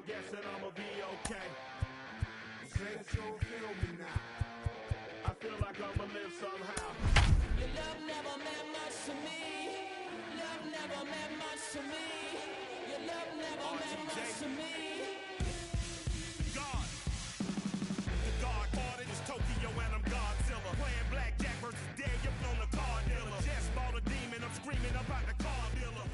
I'm guessing I'ma be okay. Say that you'll feel me now. I feel like I'ma live somehow. Your love never meant much to me. Love never meant much to me. Your love never meant much to me. God. The God ordered is Tokyo and I'm Godzilla. Playing blackjack versus dead, you're on the card dealer. Just bought a demon, I'm screaming about the car dealer.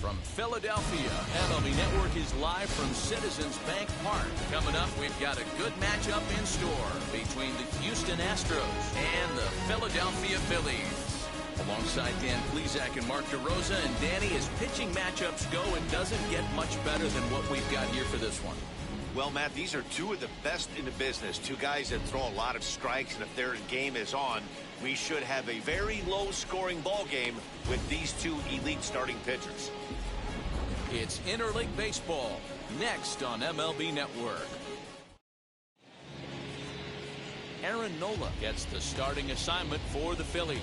From Philadelphia, MLB Network is live from Citizens Bank Park. Coming up, we've got a good matchup in store between the Houston Astros and the Philadelphia Phillies. Alongside Dan Plesac and Mark DeRosa, and Danny, as pitching matchups go, it doesn't get much better than what we've got here for this one. Well, Matt, these are two of the best in the business. Two guys that throw a lot of strikes, and if their game is on, we should have a very low-scoring ball game with these two elite starting pitchers. It's Interleague Baseball, next on MLB Network. Aaron Nola gets the starting assignment for the Phillies.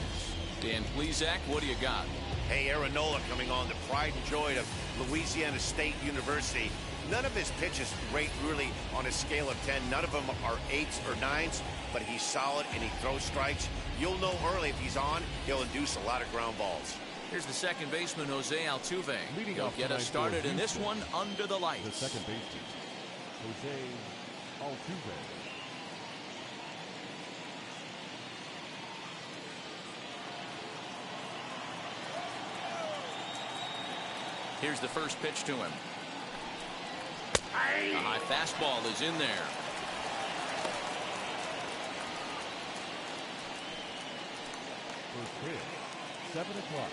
Dan Plesac, what do you got? Hey, Aaron Nola coming on, the pride and joy of Louisiana State University. None of his pitches rate really on a scale of 10. None of them are 8s or 9s, but he's solid and he throws strikes. You'll know early if he's on, he'll induce a lot of ground balls. Here's the second baseman, Jose Altuve. He'll get us started in this one under the lights. The second baseman, Jose Altuve. Here's the first pitch to him. A high fastball is in there. First pitch, 7 o'clock.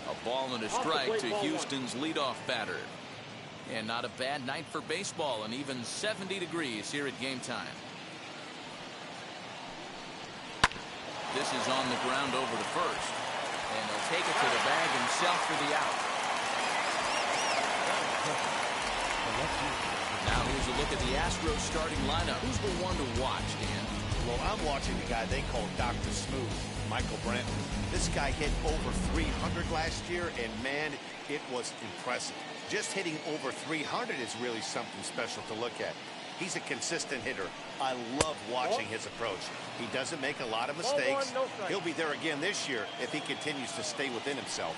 A ball and a strike to Houston's leadoff batter. And not a bad night for baseball, and even 70 degrees here at game time. This is on the ground over to first. And he'll take it to the bag himself for the out. Now here's a look at the Astros starting lineup. Who's the one to watch, Dan? Well, I'm watching the guy they call Dr. Smooth, Michael Brantley. This guy hit over 300 last year, and man, it was impressive. Just hitting over 300 is really something special to look at. He's a consistent hitter. I love watching his approach. He doesn't make a lot of mistakes. He'll be there again this year if he continues to stay within himself.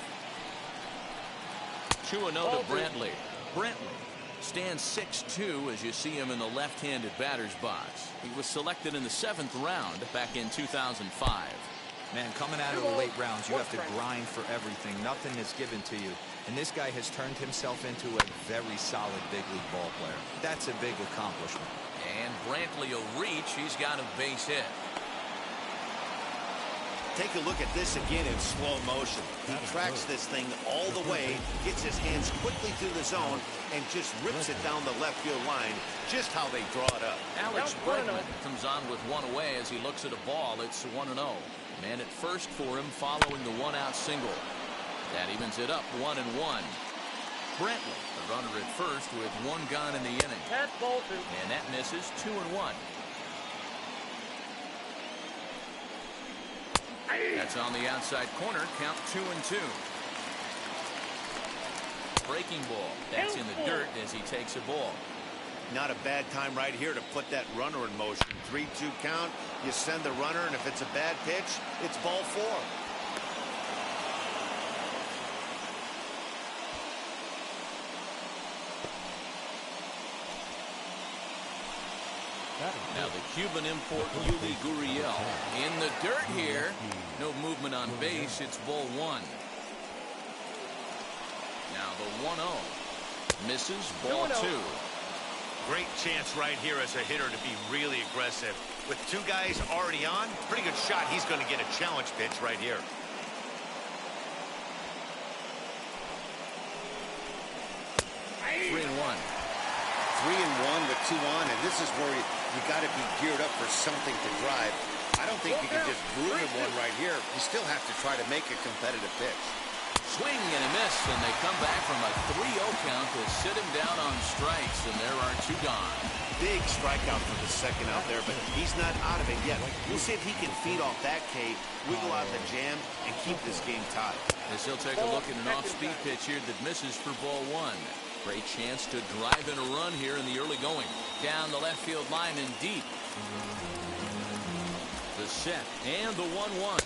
2-0 to Brantley. Brantley stands 6'2" as you see him in the left-handed batter's box. He was selected in the 7th round back in 2005. Man, coming out of the late rounds, you have to grind for everything. Nothing is given to you. And this guy has turned himself into a very solid big league ball player. That's a big accomplishment. And Brantley will reach. He's got a base hit. Take a look at this again in slow motion. He tracks this thing all the way, gets his hands quickly through the zone, and just rips it down the left field line, just how they draw it up. Alex Bregman comes on with one away as he looks at a ball. It's 1-0. Man at first for him following the one-out single. That evens it up 1-1. Brantley, the runner at first with one gone in the inning. And that misses 2-1. That's on the outside corner. Count 2-2. Breaking ball. That's in the dirt as he takes a ball. Not a bad time right here to put that runner in motion. 3-2 count. You send the runner, and if it's a bad pitch, it's ball 4. Now the Cuban import Yuli Gurriel in the dirt here. No movement on base. It's ball 1. Now the 1-0 misses, ball 2. Great chance right here as a hitter to be really aggressive. With two guys already on, pretty good shot. He's going to get a challenge pitch right here. Three and one. 3-1 with 2 on, and this is where you got to be geared up for something to drive. I don't think you can just groove him one right here. You still have to try to make a competitive pitch. Swing and a miss, and they come back from a 3-0 count to sit him down on strikes, and there are 2 gone. Big strikeout for the second out there, but he's not out of it yet. We'll see if he can feed off that K, wiggle out the jam, and keep this game tied. As he'll take a look at an off-speed pitch here that misses for ball 1. Great chance to drive in a run here in the early going. Down the left field line and deep. The set and the 1-1.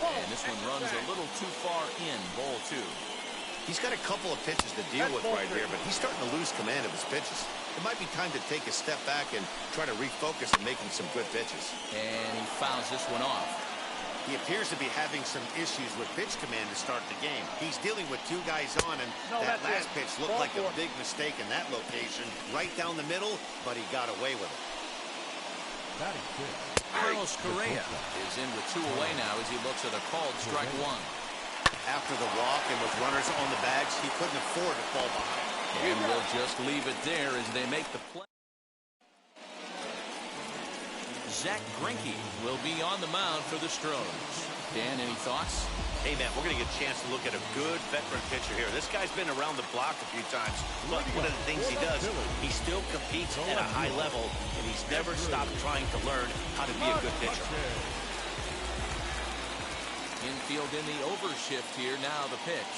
And this one runs a little too far in, ball 2. He's got a couple of pitches to deal with right here, but he's starting to lose command of his pitches. It might be time to take a step back and try to refocus on making some good pitches. And he fouls this one off. He appears to be having some issues with pitch command to start the game. He's dealing with 2 guys on, and that last pitch looked like a big mistake in that location. Right down the middle, but he got away with it. Carlos Correa is in with 2 away now as he looks at a called strike 1. After the walk and with runners on the bags, he couldn't afford to fall behind. And we'll just leave it there as they make the play. Zach Greinke will be on the mound for the Astros. Dan, any thoughts? Hey, man, we're going to get a chance to look at a good veteran pitcher here. This guy's been around the block a few times, but one of the things he does, he still competes at a high level, and he's never stopped trying to learn how to be a good pitcher. Infield in the overshift here. Now the pitch.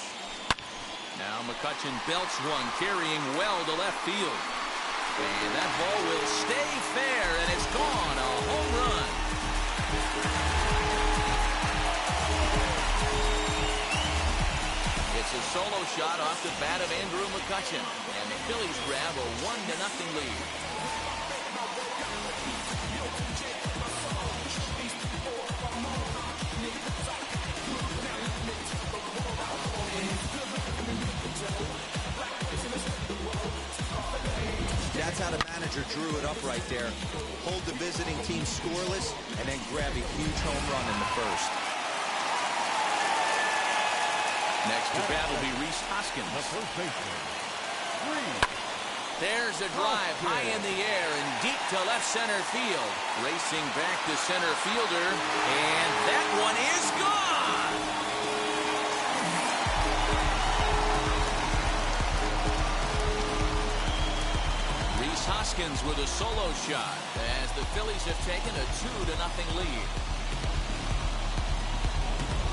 Now McCutchen belts one, carrying well to left field. And that ball will stay fair, and it's gone. A home run. It's a solo shot off the bat of Andrew McCutchen, and the Phillies grab a 1-0 lead. That's how the manager drew it up right there. Hold the visiting team scoreless and then grab a huge home run in the first. Next to bat will be Rhys Hoskins. There's a drive high in the air and deep to left center field. Racing back to center fielder, and that one is gone. Rhys Hoskins with a solo shot as the Phillies have taken a 2-0 lead.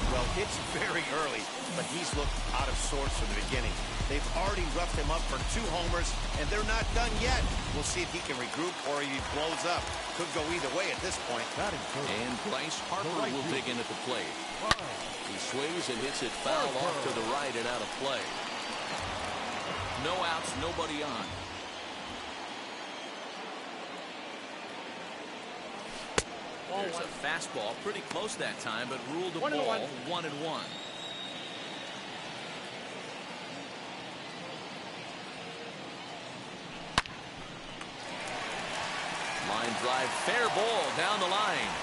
Well, it's very early, but he's looked out of sorts from the beginning. They've already roughed him up for 2 homers, and they're not done yet. We'll see if he can regroup or he blows up. Could go either way at this point. And Bryce Harper will dig in at the plate. He swings and hits it foul off to the right and out of play. No outs, nobody on. There's a fastball pretty close that time, but ruled a ball 1-1. Line drive, fair ball down the line.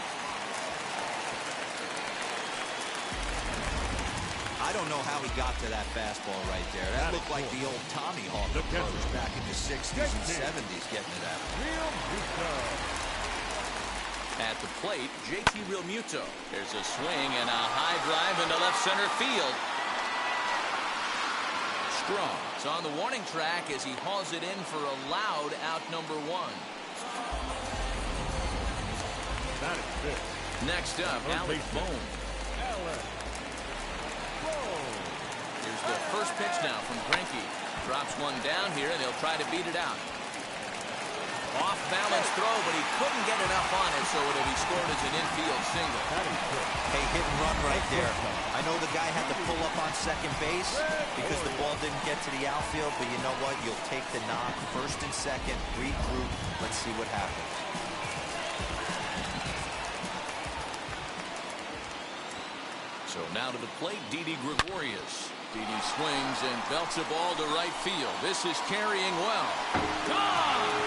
I don't know how he got to that fastball right there. That looked like the old Tommy Hawk approach back in the 60s and 70s getting it at him. At the plate, JT Realmuto. There's a swing and a high drive into left center field. Strong is on the warning track as he hauls it in for a loud out number 1. Next up, Alec Bohm. Here's the first pitch now from Greinke. Drops one down here, and he'll try to beat it out. Off balance throw, but he couldn't get enough on it, so it'll be scored as an infield single. Hey, hit and run right there. I know the guy had to pull up on second base because the ball didn't get to the outfield, but you know what? You'll take the knock, first and second, regroup. Let's see what happens. So now to the plate, Didi Gregorius. Didi swings and belts a ball to right field. This is carrying well. Gone!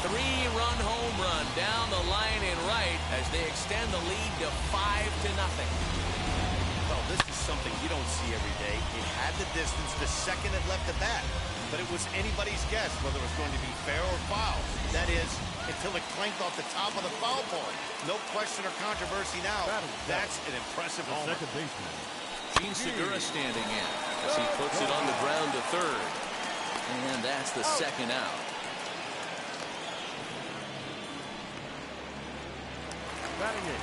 3-run home run down the line and right as they extend the lead to 5-0. Well, this is something you don't see every day. He had the distance the second it left the bat, but it was anybody's guess whether it was going to be fair or foul. That is, until it clanked off the top of the foul ball. No question or controversy now. That's an impressive homer. Second baseman. Gene Segura standing in as he puts it on the ground to third. And that's the second out. Batting it.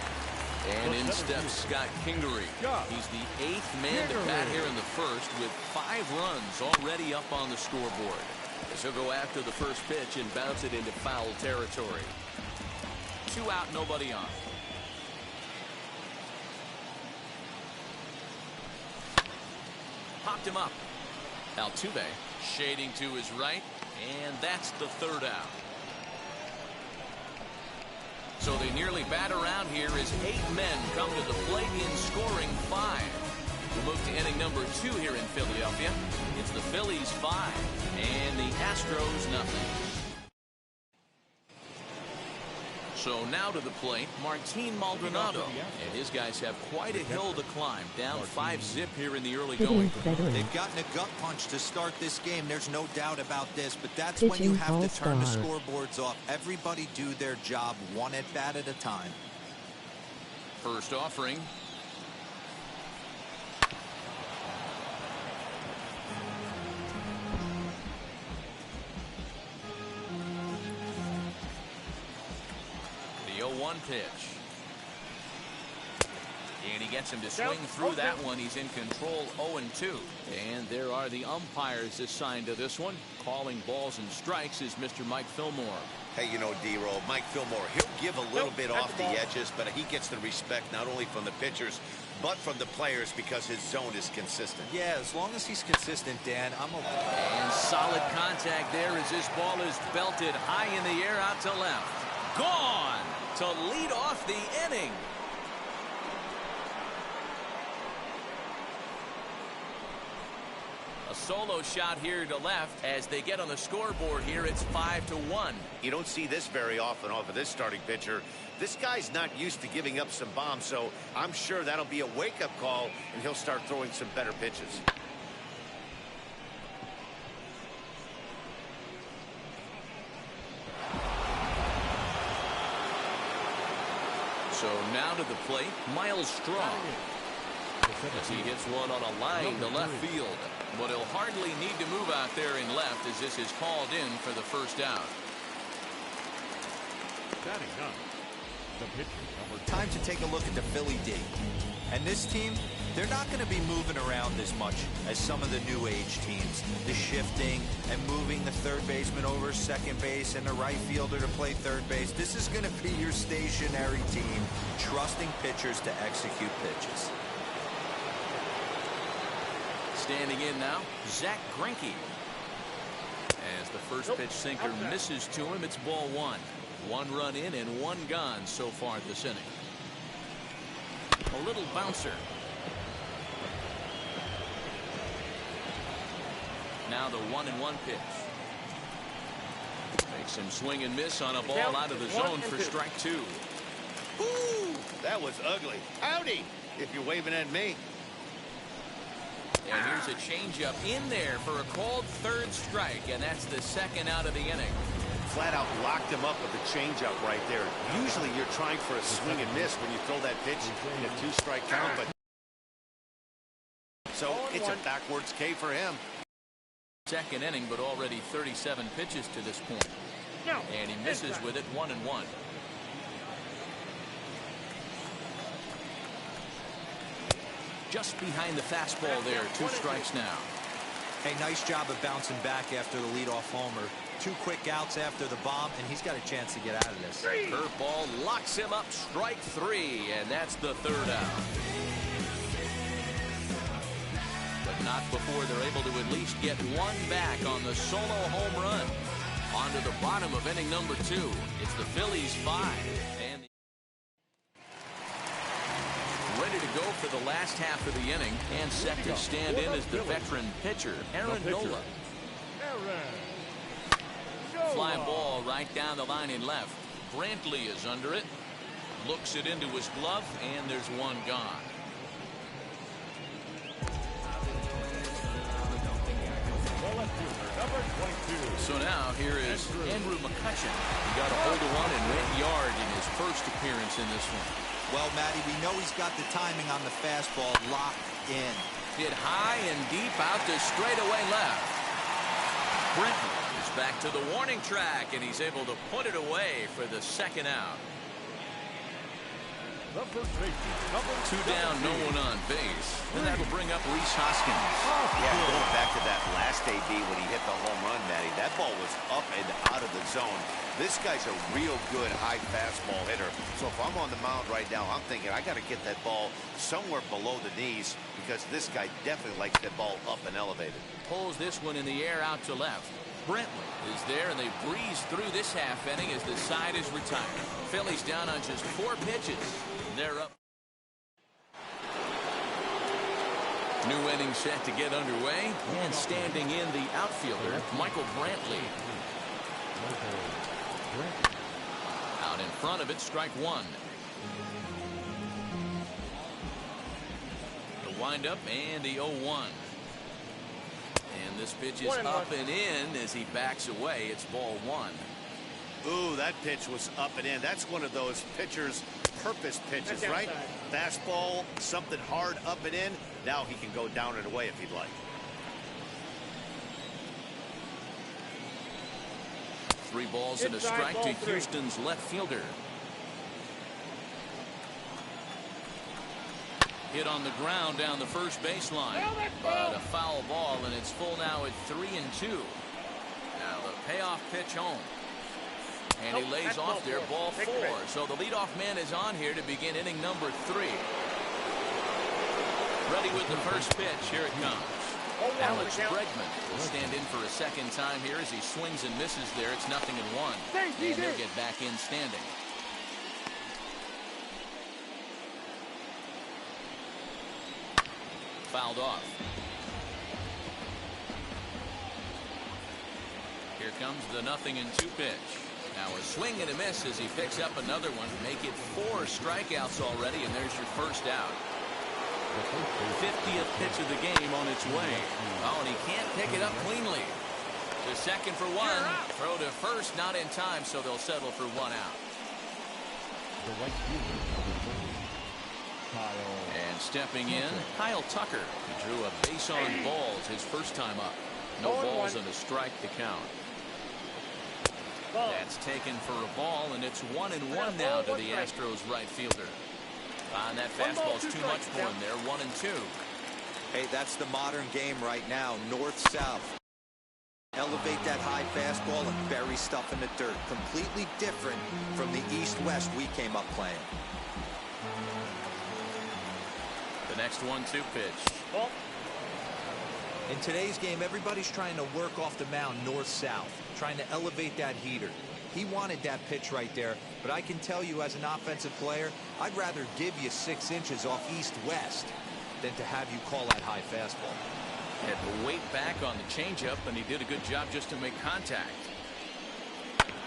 And in steps Scott Kingery. He's the 8th man to bat here in the first with 5 runs already up on the scoreboard. As he'll go after the first pitch and bounce it into foul territory. 2 out, nobody on. Popped him up. Altuve shading to his right, and that's the 3rd out. So they nearly bat around here as 8 men come to the plate in scoring 5. We'll move to inning number 2 here in Philadelphia. It's the Phillies 5 and the Astros nothing. So now to the plate, Martin Maldonado. And his guys have quite a hill to climb. Down 5-zip here in the early going. They've gotten a gut punch to start this game. There's no doubt about this. But that's when you have to turn the scoreboards off. Everybody do their job 1 at bat at a time. First offering. The 0-1 pitch. And he gets him to swing through that one. He's in control 0-2. And there are the umpires assigned to this one. Calling balls and strikes is Mr. Mike Fillmore. Hey, you know, D-Roll, Mike Fillmore, he'll give a little bit off the edges, but he gets the respect not only from the pitchers, but from the players because his zone is consistent. Yeah, as long as he's consistent, Dan, I'm okay. And solid contact there as this ball is belted high in the air out to left. Gone to lead off the inning. A solo shot here to left as they get on the scoreboard here. It's 5-1. You don't see this very often off of this starting pitcher. This guy's not used to giving up some bombs, so I'm sure that'll be a wake-up call, and he'll start throwing some better pitches. So now to the plate, Miles Strong. As he hits one on a line to left field. But he'll hardly need to move out there in left as this is called in for the first out. Time to take a look at the Philly D. And this team, they're not going to be moving around as much as some of the new age teams. The shifting and moving the third baseman over second base and the right fielder to play third base. This is going to be your stationary team, trusting pitchers to execute pitches. Standing in now, Zach Greinke. As the first pitch sinker misses to him, it's ball 1. 1 run in and 1 gone so far this inning. A little bouncer. Now the 1-1 pitch. Makes him swing and miss on a ball out of the zone for strike 2. Ooh, that was ugly. Howdy, if you're waving at me. And here's a changeup in there for a called 3rd strike, and that's the 2nd out of the inning. Flat out locked him up with the changeup right there. Usually you're trying for a swing and miss when you throw that pitch in a 2-strike count, but so it's a backwards K for him. 2nd inning, but already 37 pitches to this point. And he misses with it 1-1. Just behind the fastball there. 2 strikes now. Hey, nice job of bouncing back after the leadoff homer. 2 quick outs after the bomb, and he's got a chance to get out of this. Curveball locks him up. Strike 3, and that's the 3rd out. But not before they're able to at least get 1 back on the solo home run. On to the bottom of inning number 2. It's the Phillies 5. And ready to go for the last half of the inning, and set to stand in as the veteran pitcher, Aaron Nola. Fly ball right down the line in left. Brantley is under it. Looks it into his glove, and there's 1 gone. The left fielder Number 22. So now here is Andrew McCutcheon. He got a hold of one and went yard in his first appearance in this one. Well, Matty, we know he's got the timing on the fastball locked in. Hit high and deep out to straightaway left. Brenton is back to the warning track, and he's able to put it away for the second out. Number 3. Two down, no one on base. And that'll bring up Rhys Hoskins. Yeah, going back to that last AB when he hit the home run, Matty, that ball was up and out of the zone. This guy's a real good high fastball hitter. So if I'm on the mound right now, I'm thinking I got to get that ball somewhere below the knees because this guy definitely likes that ball up and elevated. Pulls this one in the air out to left. Brenton is there, and they breeze through this half inning as the side is retired. Phillies down on just 4 pitches. They're up. New inning set to get underway, and standing in the outfielder, Michael Brantley. Out in front of it, strike one. The windup and the 0-1. And this pitch is up and in as he backs away. It's ball 1. Ooh, that pitch was up and in. That's one of those pitchers' purpose pitches, right? Fastball, something hard up and in. Now he can go down and away if he'd like. 3 balls and a strike to Houston's left fielder. Hit on the ground down the first baseline, but a foul ball, and it's full now at 3-2. Now the payoff pitch home, and he lays off there, ball 4. So the leadoff man is on here to begin inning number 3. Ready with the first pitch. Here it comes. Alex Bregman will stand in for a second time here as he swings and misses there. It's 0-1, and he'll get back in standing. Fouled off. Here comes the 0-2 pitch. Now a swing and a miss as he picks up another one. Make it 4 strikeouts already, and there's your first out. 50th pitch of the game on its way. Oh, and he can't pick it up cleanly. To second for 1. Throw to first, not in time, so they'll settle for 1 out. And stepping in, Kyle Tucker. He drew a base on balls his first time up. No balls and a strike to count. That's taken for a ball, and it's 1-1 now to the Astros right fielder. And that fastball's too much for him there. 1-2. Hey, that's the modern game right now. North-south. Elevate that high fastball and bury stuff in the dirt. Completely different from the east-west we came up playing. The next 1-2 pitch. In today's game, everybody's trying to work off the mound north-south, trying to elevate that heater. He wanted that pitch right there, but I can tell you as an offensive player, I'd rather give you 6 inches off east-west than to have you call that high fastball. Had to wait back on the changeup, and he did a good job just to make contact.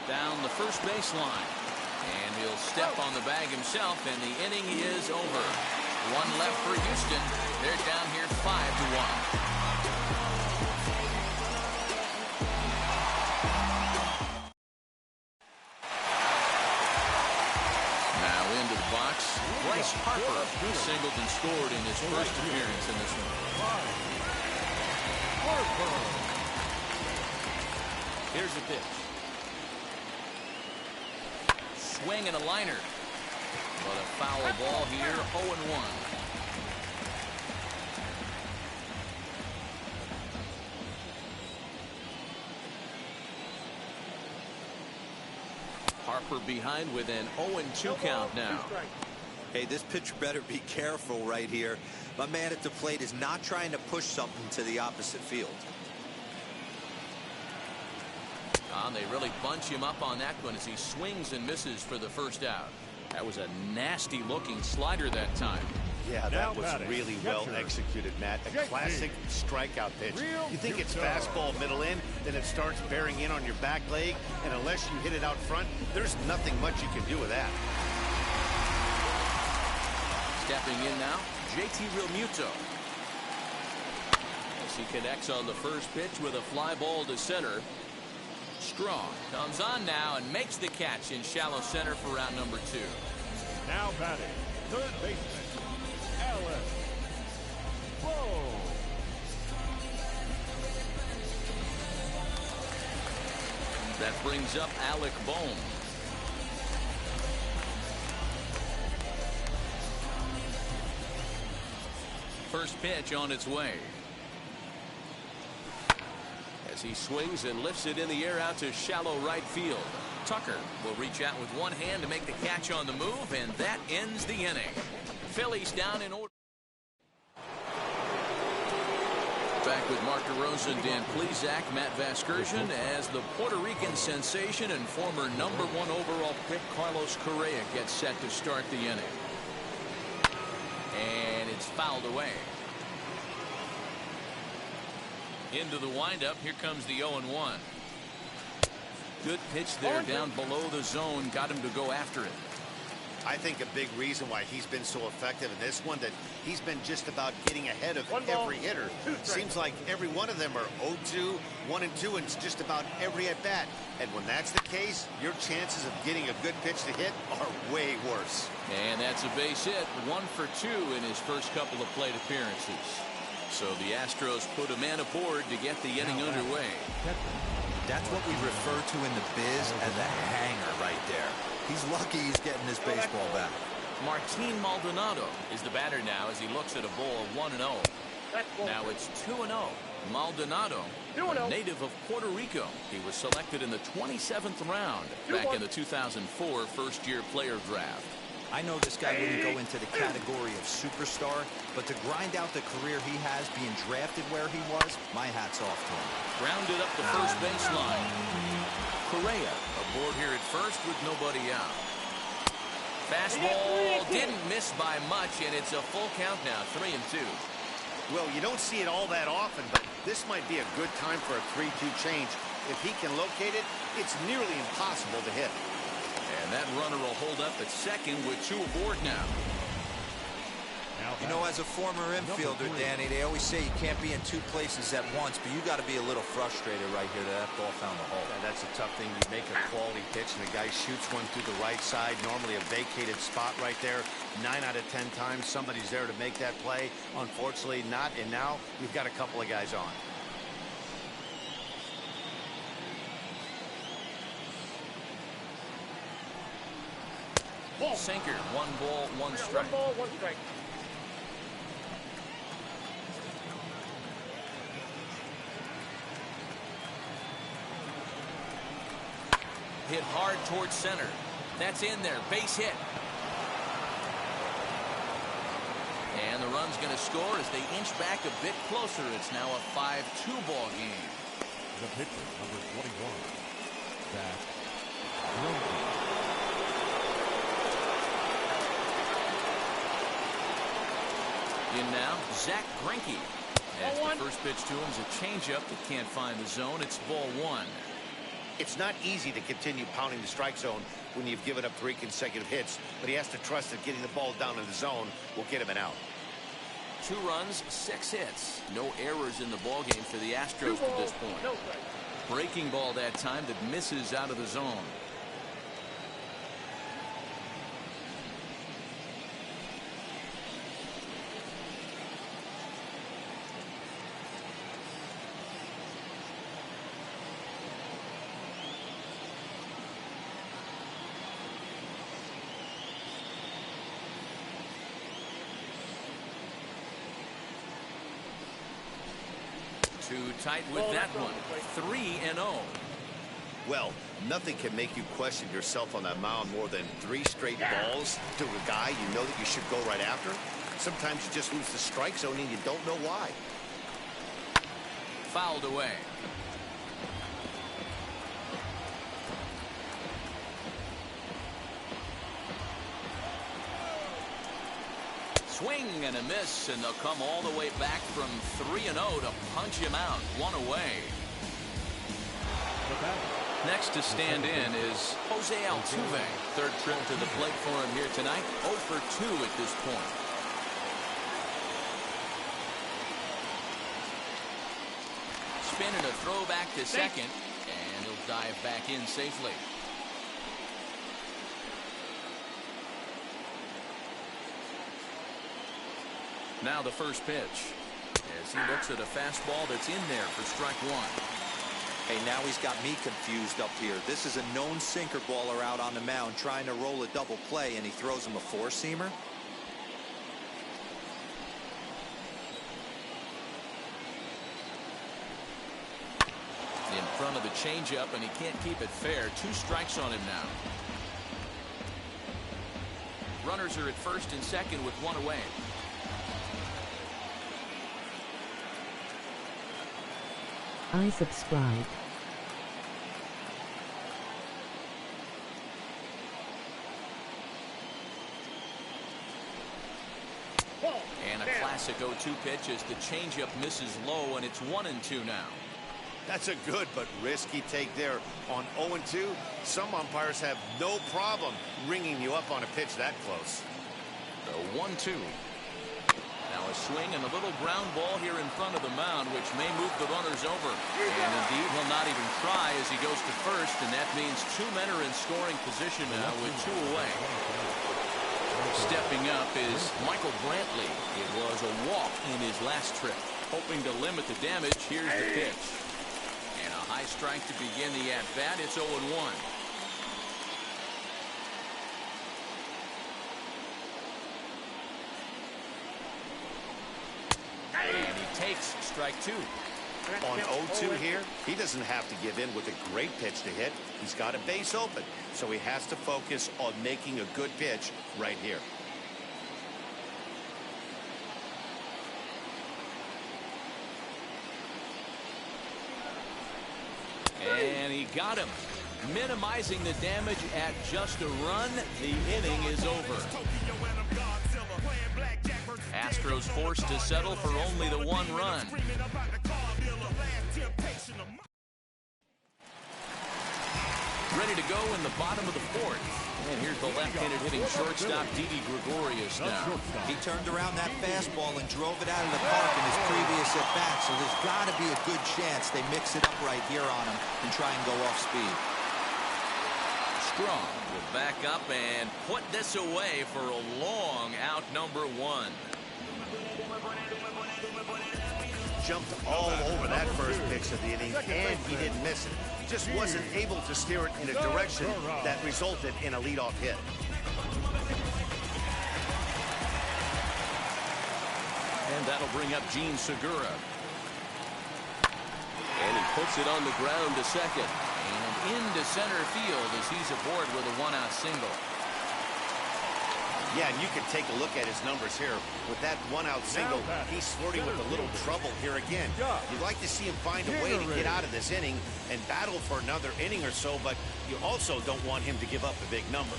Down the first baseline, and he'll step on the bag himself, and the inning is over. 1 left for Houston. They're down here 5-1. Bryce Harper, who singled and scored in his first appearance in this one. Here's the pitch. Swing and a liner. But a foul ball here, 0-1. Harper behind with an 0-2 count now. Hey, this pitcher better be careful right here. My man at the plate is not trying to push something to the opposite field. They really bunch him up on that one as he swings and misses for the first out. That was a nasty looking slider that time. Yeah, that was really well executed, Matt. A classic strikeout pitch. You think it's fastball middle in, then it starts bearing in on your back leg, and unless you hit it out front, there's nothing much you can do with that. Stepping in now, JT Realmuto. as he connects on the first pitch with a fly ball to center. Strong comes on now and makes the catch in shallow center for round number 2. Now batting, third baseman, Alex Bohm. That brings up Alec Bohm. First pitch on its way. As he swings and lifts it in the air out to shallow right field. Tucker will reach out with one hand to make the catch on the move, and that ends the inning. Phillies down in order. Back with Mark DeRosa, Dan Plesac, Matt Vasgersian, as the Puerto Rican sensation and former #1 overall pick Carlos Correa gets set to start the inning. And it's fouled away. Into the windup. Here comes the 0-1. Good pitch there down below the zone. Got him to go after it. I think a big reason why he's been so effective in this one, that he's been just about getting ahead of every hitter. Seems like every one of them are 0-2, 1-2, and it's just about every at bat. And when that's the case, your chances of getting a good pitch to hit are way worse. And that's a base hit. 1 for 2 in his first couple of plate appearances. So the Astros put a man aboard to get the inning underway. That's what we refer to in the biz as a hanger right there. He's lucky he's getting this baseball back. Martin Maldonado is the batter now as he looks at a ball of 1-0. Now it's 2-0. Maldonado, a native of Puerto Rico. He was selected in the 27th round back in the 2004 first-year player draft. I know this guy wouldn't go into the category of superstar, but to grind out the career he has being drafted where he was, my hat's off to him. Grounded up the first baseline. Correa aboard here at first with nobody out. Fastball didn't miss by much, and it's a full count now, 3-2. Well, you don't see it all that often, but this might be a good time for a 3-2 change. If he can locate it, it's nearly impossible to hit. And that runner will hold up at second with 2 aboard now. You know, as a former infielder, Danny, they always say you can't be in 2 places at once, but you got to be a little frustrated right here that ball found the hole. Yeah, that's a tough thing. You make a quality pitch and the guy shoots one through the right side, normally a vacated spot right there. 9 out of 10 times somebody's there to make that play. Unfortunately not, and now we've got a couple of guys on. Sinker, 1 ball, 1 strike. 1 ball, 1 strike. Hit hard towards center. That's in there. Base hit. And the run's going to score as they inch back a bit closer. It's now a 5-2 ball game. The pitcher, number 21, Zach. In now, Zach Greinke. As the first pitch to him is a changeup that can't find the zone. It's ball 1. It's not easy to continue pounding the strike zone when you've given up 3 consecutive hits, but he has to trust that getting the ball down in the zone will get him an out. 2 runs, 6 hits. No errors in the ballgame for the Astros to this point. No strike. Breaking ball that time that misses out of the zone. Too tight with that one. 3-0. Well, nothing can make you question yourself on that mound more than 3 straight balls to a guy you know that you should go right after. Sometimes you just lose the strike zone and you don't know why. Fouled away. Swing and a miss, and they'll come all the way back from 3-0 to punch him out. 1 away. Next to stand in is Jose Altuve. 3rd trip to the plate for him here tonight. 0 for 2 at this point. spin and a throw back to second, and he'll dive back in safely. Now the first pitch, as he looks at a fastball that's in there for strike one. Hey, now he's got me confused up here. This is a known sinker baller out on the mound trying to roll a double play, and he throws him a four-seamer. In front of the changeup, and he can't keep it fair. 2 strikes on him now. Runners are at first and second with 1 away. I subscribe. And a classic 0-2 pitch as the changeup misses low, and it's 1-2 now. That's a good but risky take there on 0-2. Some umpires have no problem ringing you up on a pitch that close. The 1-2. Now a swing and a little ground ball here in front of the mound, which may move the runners over. And indeed, he'll not even try as he goes to first, and that means 2 men are in scoring position now with 2 away. Stepping up is Michael Brantley. It was a walk in his last trip. Hoping to limit the damage, here's the pitch. And a high strike to begin the at-bat. It's 0-1. And he takes strike 2. On 0-2 here, he doesn't have to give in with a great pitch to hit. He's got a base open, so he has to focus on making a good pitch right here. And he got him. Minimizing the damage at just a run. The inning is over. Astros forced to settle for only the 1 run. Ready to go in the bottom of the 4th. And here's the left-handed hitting shortstop, Didi Gregorius now. He turned around that fastball and drove it out of the park in his previous at-bat, so there's got to be a good chance they mix it up right here on him and try and go off speed. Strong will back up and put this away for a long out number 1. Jumped all over that first pitch of the inning, and he didn't miss it. Just wasn't able to steer it in a direction that resulted in a leadoff hit. And that'll bring up Gene Segura. And he puts it on the ground to second. And into center field as he's aboard with a 1-out single. Yeah, and you can take a look at his numbers here. With that 1-out single, he's flirting with a little trouble here again. You'd like to see him find a way to get out of this inning and battle for another inning or so, but you also don't want him to give up a big number.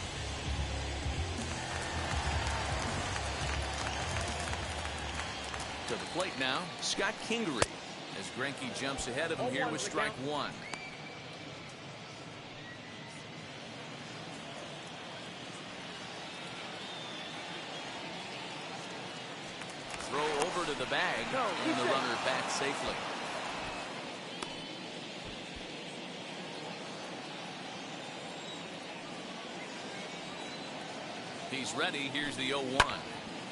To the plate now, Scott Kingery, as Greinke jumps ahead of him here with strike 1. Throw over to the bag, and the runner back safely. He's ready. Here's the 0-1.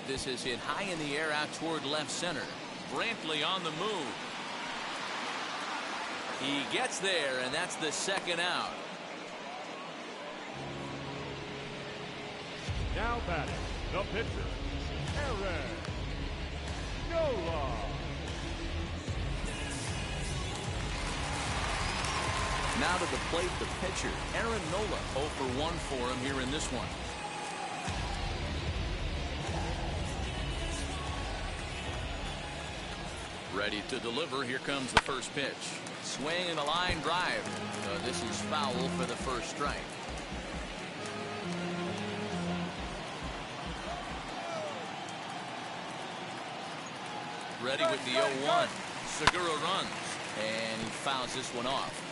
This is hit high in the air out toward left center. Brantley on the move. He gets there, and that's the 2nd out. Now batting, the pitcher, Aaron Nola. Now to the plate, the pitcher, Aaron Nola. 0 for 1 for him here in this one. Ready to deliver. Here comes the first pitch. Swing and a line drive. This is foul for the first strike. Ready with the 0-1. Segura runs, and he fouls this one off.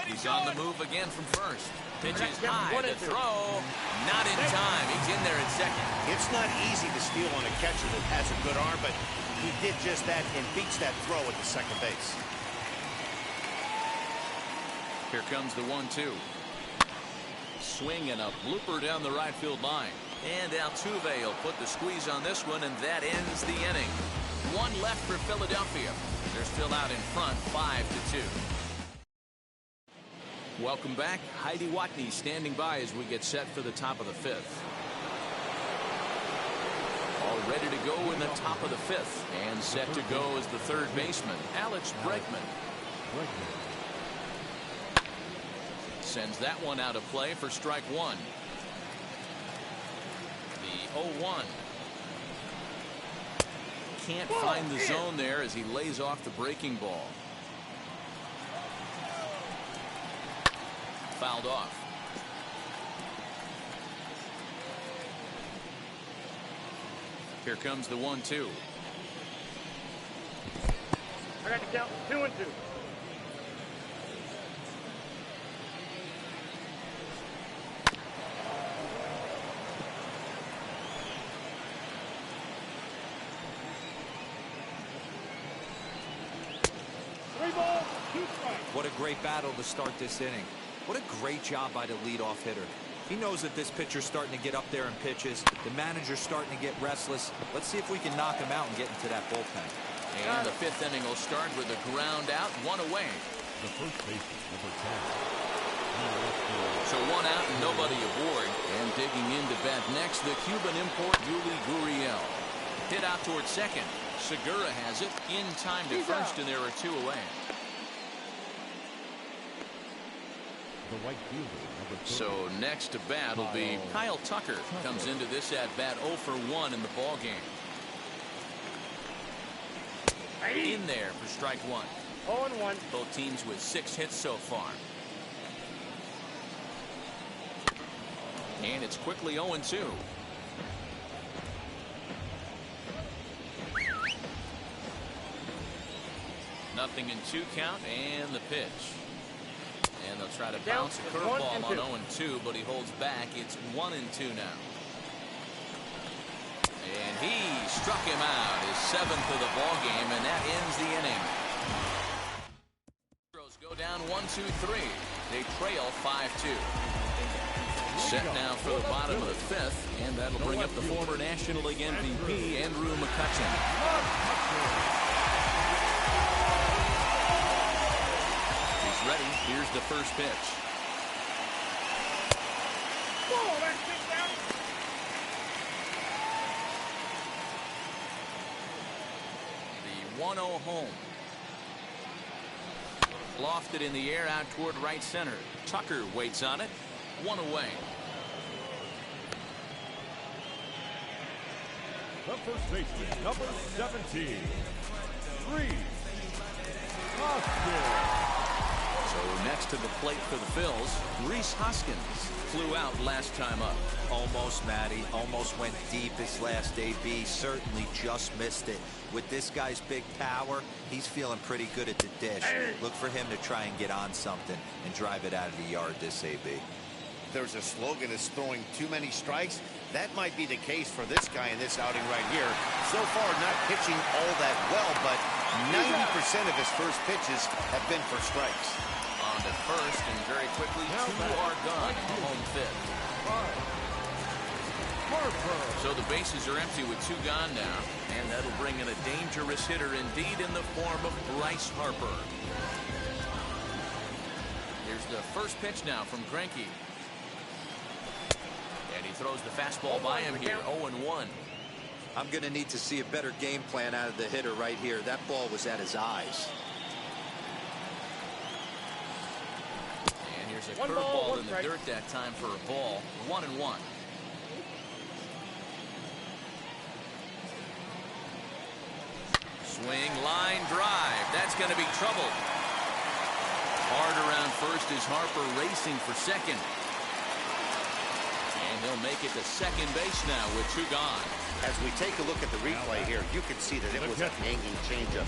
He He's on the move again from first. Pitch is high. The throw, not in time. He's in there at second. It's not easy to steal on a catcher that has a good arm, but he did just that and beats that throw at the second base. Here comes the 1-2. Swing and a blooper down the right field line. And Altuve will put the squeeze on this one, and that ends the inning. One left for Philadelphia. They're still out in front, 5-2. Welcome back. Heidi Watney standing by as we get set for the top of the fifth. All ready to go in the top of the fifth. And set to go is the third baseman, Alex Bregman. Sends that one out of play for strike one. The 0-1. Can't find the zone there as he lays off the breaking ball. Fouled off. Here comes the 1-2. I got to count 2-2. What a great battle to start this inning. What a great job by the leadoff hitter. He knows that this pitcher's starting to get up there in pitches. The manager's starting to get restless. Let's see if we can knock him out and get into that bullpen. And the fifth inning will start with a ground out, one away. The first baseman, number 10. So one out and nobody aboard. And digging in to bat next, the Cuban import Yuli Gurriel. Hit out towards second. Segura has it in time to first, and there are two away. The right fielder, number 30. So next to bat will be Kyle Tucker. Comes into this at bat 0 for 1 in the ball game. In there for strike one. 0-1. Both teams with 6 hits so far. And it's quickly 0-2. Nothing in 2 count, and the pitch. And they'll try to bounce a curveball on 0-2, but he holds back. It's 1-2 now. And he struck him out, his 7th of the ball game, and that ends the inning. Astros go down 1-2-3. They trail 5-2. Set now for the bottom of the fifth, and that'll bring up the former National League MVP, Andrew McCutchen. Ready. Here's the first pitch. Whoa, that's it down. The 1-0 home. Lofted in the air out toward right center. Tucker waits on it. One away. The first baseman, number 17. So next to the plate for the Phils, Rhys Hoskins flew out last time up. Almost, Matty. Almost went deep his last AB. Certainly just missed it. With this guy's big power, he's feeling pretty good at the dish. Look for him to try and get on something and drive it out of the yard this AB. There's a slogan is throwing too many strikes. That might be the case for this guy in this outing right here. So far, not pitching all that well, but 90% of his first pitches have been for strikes. On to first, and very quickly, 2 are gone in the home fifth. So the bases are empty with 2 gone now, and that'll bring in a dangerous hitter indeed in the form of Bryce Harper. Here's the first pitch now from Greinke. And he throws the fastball by him here, 0-1. I'm going to need to see a better game plan out of the hitter right here. That ball was at his eyes. And here's a curveball in the dirt that time for a ball, 1-1. Swing, line drive. That's going to be trouble. Hard around first is Harper racing for second. And he'll make it to second base now with 2 gone. As we take a look at the replay here, you can see that it was a hanging changeup.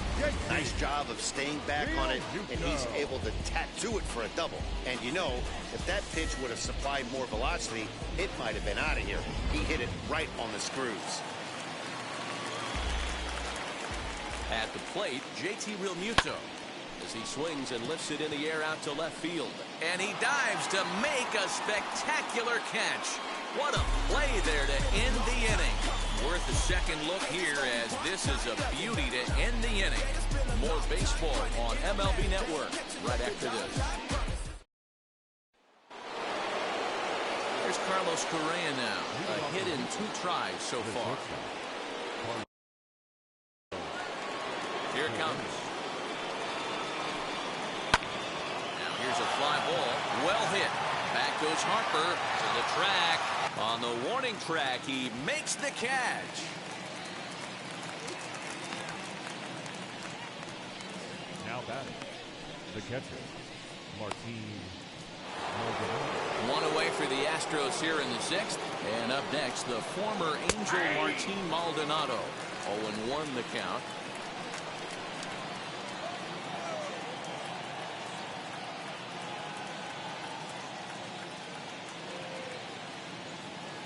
Nice job of staying back on it, and he's able to tattoo it for a double. And you know, if that pitch would have supplied more velocity, it might have been out of here. He hit it right on the screws. At the plate, JT Realmuto, as he swings and lifts it in the air out to left field. And he dives to make a spectacular catch. What a play there to end the inning. Worth a second look here, as this is a beauty to end the inning. More baseball on MLB Network right after this. Here's Carlos Correa now. A hit in 2 tries so far. Here it comes. Now here's a fly ball. Well hit. Back goes Harper to the track. On the warning track, he makes the catch. Now batting, the catcher, Martin. One away for the Astros here in the 6th. And up next, the former Angel Martin Maldonado. 0-1 the count.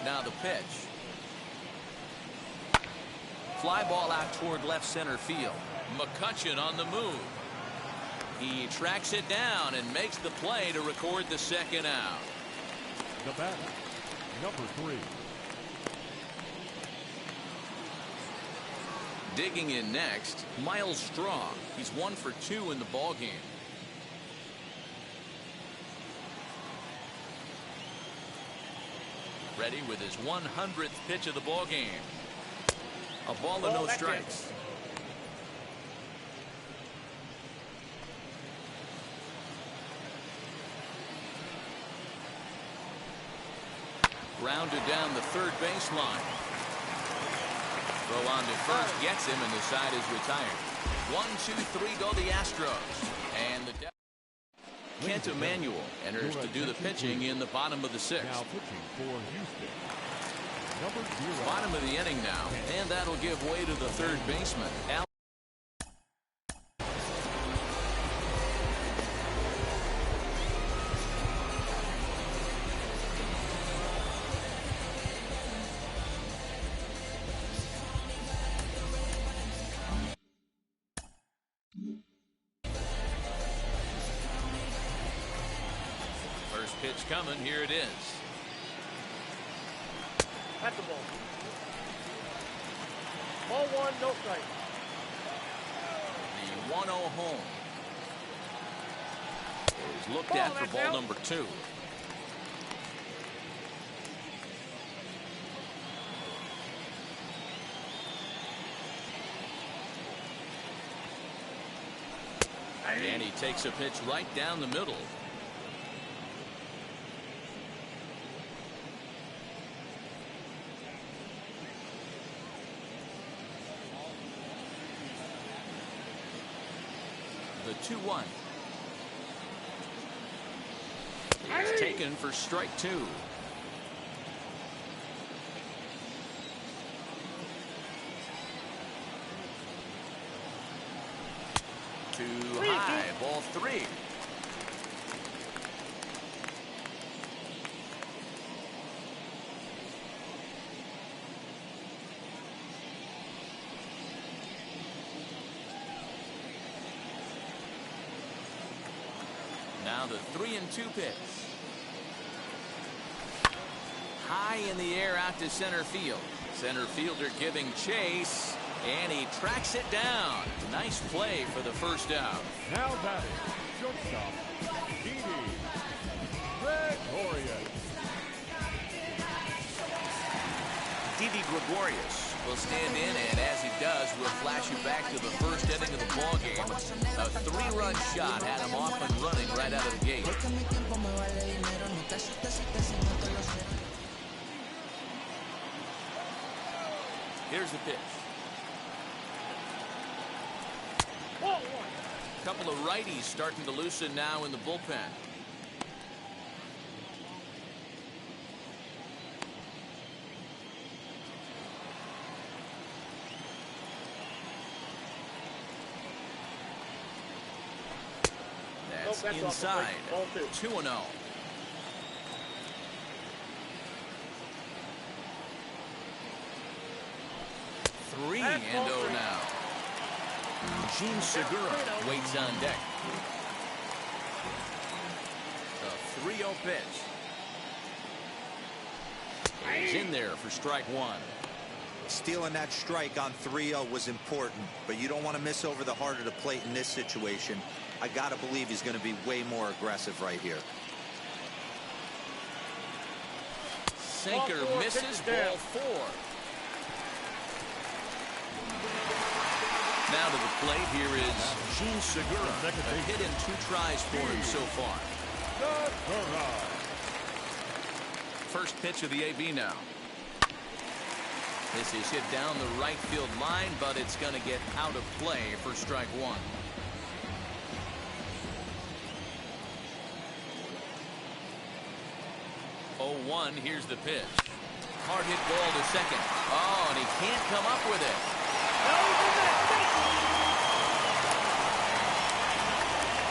Now the pitch. Fly ball out toward left center field. McCutchen on the move. He tracks it down and makes the play to record the second out. The batter, number 3. Digging in next, Miles Strong. He's 1 for 2 in the ballgame. Ready with his 100th pitch of the ball game. A ball and no strikes. Grounded down the third baseline. Throw on to first gets him, and the side is retired. 1-2-3 go the Astros. And the Kent Emanuel enters to do the pitching in the bottom of the 6th. Now pitching for Houston, number 0. Bottom of the inning now, and that'll give way to the third baseman. First pitch coming. Here it is. That's the ball. Ball 1, no strike. The 1-0 home is looked at for ball number 2. And he takes a pitch right down the middle. The 2-1. It's taken for strike 2. Too high, ball 3. Now the 3-2 pitch. High in the air out to center field. Center fielder giving chase, and he tracks it down. Nice play for the first out. Now batting, shortstop, Didi Gregorius. Didi Gregorius will stand in, and as he does, we'll flash you back to the first inning of the ball game. A 3-run shot had him off and running right out of the gate. Here's the pitch. A couple of righties starting to loosen now in the bullpen. That's inside. 2-0. 3-0 now. Gene Segura waits on deck. The 3-0 pitch. He's in there for strike one. Stealing that strike on 3-0 was important, but you don't want to miss over the heart of the plate in this situation. I got to believe he's going to be way more aggressive right here. Sinker misses, ball 4. Now to the plate, here is Gene Segura. A hit in 2 tries for him so far. First pitch of the AB now. This is hit down the right field line, but it's going to get out of play for strike one. Oh, 1, here's the pitch. Hard hit ball to second. Oh, and he can't come up with it.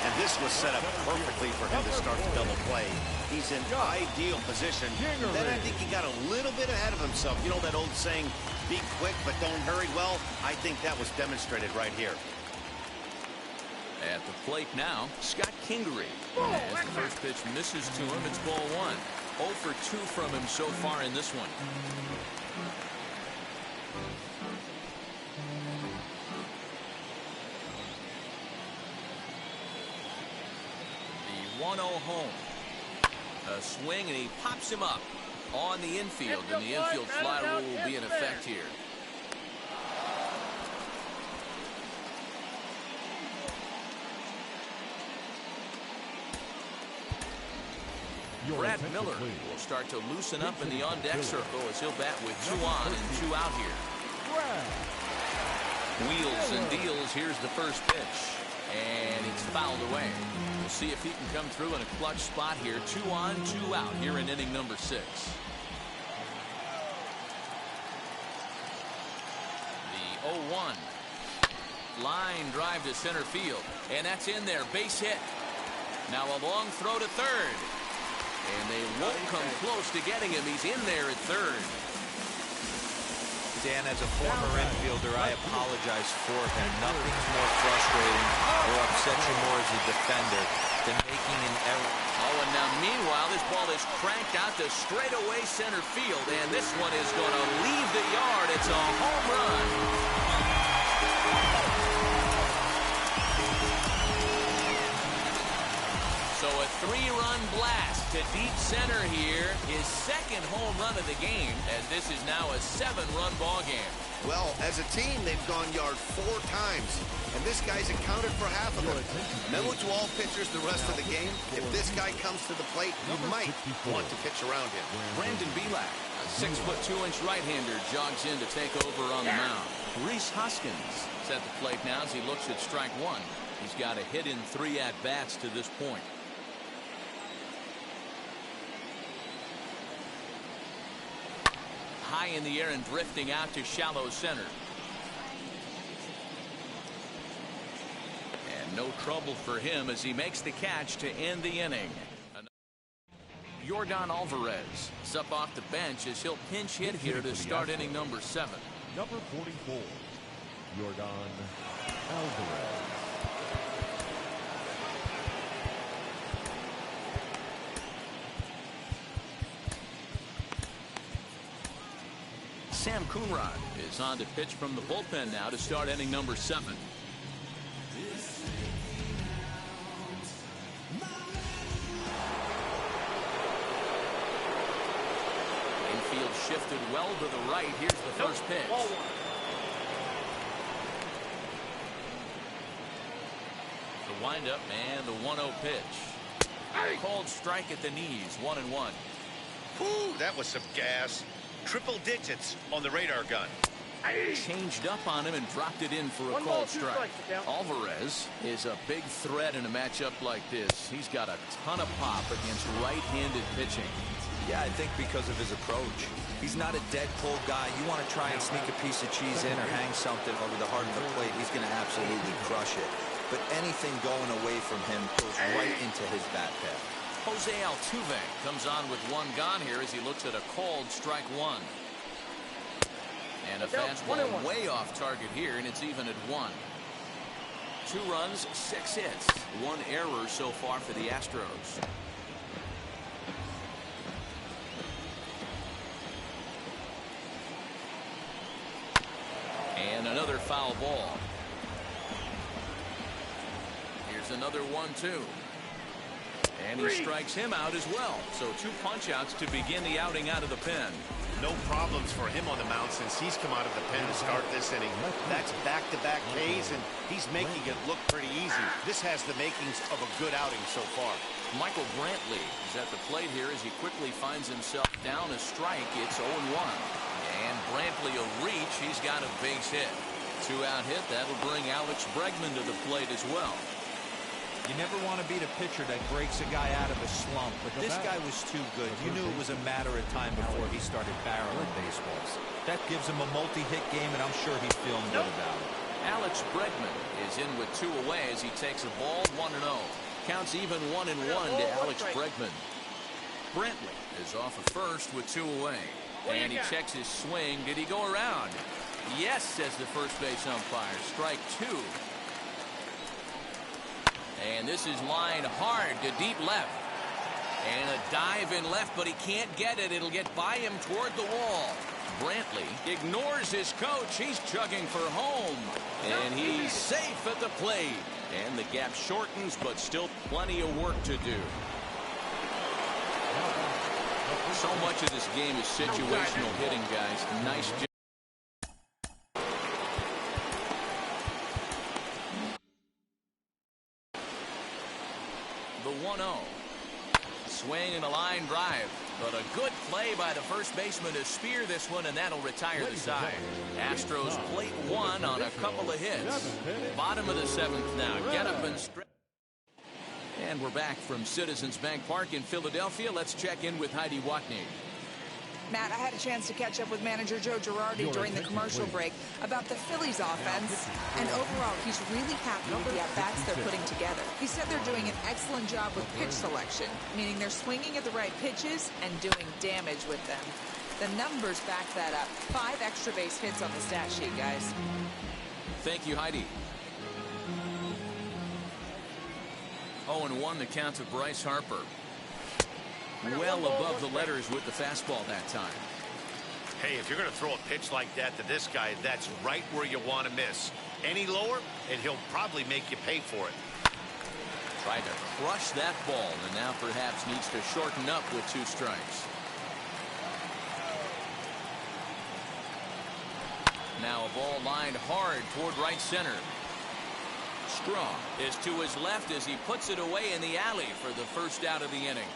And this was set up perfectly for him to start the double play. He's in ideal position. Then I think he got a little bit ahead of himself. You know that old saying, be quick but don't hurry? Well, I think that was demonstrated right here. At the plate now, Scott Kingery. As the first pitch misses to him, it's ball 1. 0 for 2 from him so far in this one. The 1-0 home. A swing, and he pops him up on the infield, and the infield fly rule will be in effect here. Brad Miller will start to loosen up in the on-deck circle as he'll bat with 2 on and 2 out here. Wheels and deals. Here's the first pitch, and it's fouled away. We'll see if he can come through in a clutch spot here. 2 on, 2 out here in inning number 6. The 0-1. Line drive to center field, and that's in there. Base hit. Now a long throw to third. And they won't come close to getting him. He's in there at third. Dan, as a former infielder, I apologize for him. Nothing's more frustrating or upsets you more as a defender than making an error. Oh, and now meanwhile, this ball is cranked out to straightaway center field, and this one is going to leave the yard. It's a home run. So a 3-run blast to deep center here. His second home run of the game, as this is now a 7-run ball game. Well, as a team, they've gone yard 4 times, and this guy's accounted for half of them. Memo to all pitchers the rest of the game. If this guy comes to the plate, you might want to pitch around him. Brandon Belak, a 6'2" right-hander, jogs in to take over on the mound. Reese Hoskins is at the plate now as he looks at strike 1. He's got a hit in 3 at-bats to this point. High in the air and drifting out to shallow center. And no trouble for him as he makes the catch to end the inning. Yordan Alvarez is up off the bench as he'll pinch hit here to start inning number 7. Number 44, Yordan Alvarez. Sam Coonrod is on to pitch from the bullpen now to start inning number 7. Infield shifted well to the right. Here's the first pitch. The windup and the 1-0 pitch. Called strike at the knees. 1-1. Whew, that was some gas. Triple digits on the radar gun. Changed up on him and dropped it in for a called strike. Alvarez is a big threat in a matchup like this. He's got a ton of pop against right-handed pitching. Yeah, I think because of his approach. He's not a dead pull guy. You want to try and sneak a piece of cheese in or hang something over the heart of the plate, he's going to absolutely crush it. but anything going away from him goes right into his bat path. Jose Altuve comes on with one gone here as he looks at a called strike one. And a fastball way off target here, and it's even at 1. 2 runs, 6 hits, 1 error so far for the Astros. And another foul ball. Here's another 1-2. And he strikes him out as well. So 2 punch-outs to begin the outing out of the pen. No problems for him on the mound since he's come out of the pen to start this inning. That's back-to-back Ks, and he's making it look pretty easy. This has the makings of a good outing so far. Michael Brantley is at the plate here as he quickly finds himself down a strike. It's 0-1. And Brantley will reach. He's got a base hit. 2-out hit. That'll bring Alex Bregman to the plate as well. You never want to be the pitcher that breaks a guy out of a slump, but this guy was too good. You knew it was a matter of time before he started barreling baseballs. That gives him a multi-hit game, and I'm sure he's feeling good about it. Alex Bregman is in with 2 away as he takes a ball 1-0. Counts even 1-1 to Alex Bregman. Brantley is off of first with 2 away. And he checks his swing. Did he go around? Yes, says the first base umpire. Strike 2. And this is lined hard to deep left. And a dive in left, but he can't get it. It'll get by him toward the wall. Brantley ignores his coach. He's chugging for home. And he's safe at the plate. And the gap shortens, but still plenty of work to do. So much of this game is situational hitting, guys. Nice job. The 1-0. Swing and a line drive. But a good play by the first baseman to spear this one, and that'll retire the side. Astros plate 1 on a couple of hits. Bottom of the 7th now. Get up and stretch. And we're back from Citizens Bank Park in Philadelphia. Let's check in with Heidi Watney. Matt, I had a chance to catch up with manager Joe Girardi during the commercial break about the Phillies offense, and overall he's really happy with the at-bats they're putting together. He said they're doing an excellent job with pitch selection, meaning they're swinging at the right pitches and doing damage with them. The numbers back that up. 5 extra base hits on the stat sheet, guys. Thank you, Heidi. 0-1 the count to Bryce Harper. Well above the letters with the fastball that time. Hey, if you're going to throw a pitch like that to this guy, that's right where you want to miss. Any lower, and he'll probably make you pay for it. Tried to crush that ball, and now perhaps needs to shorten up with 2 strikes. Now a ball lined hard toward right center. Strong is to his left as he puts it away in the alley for the first out of the inning.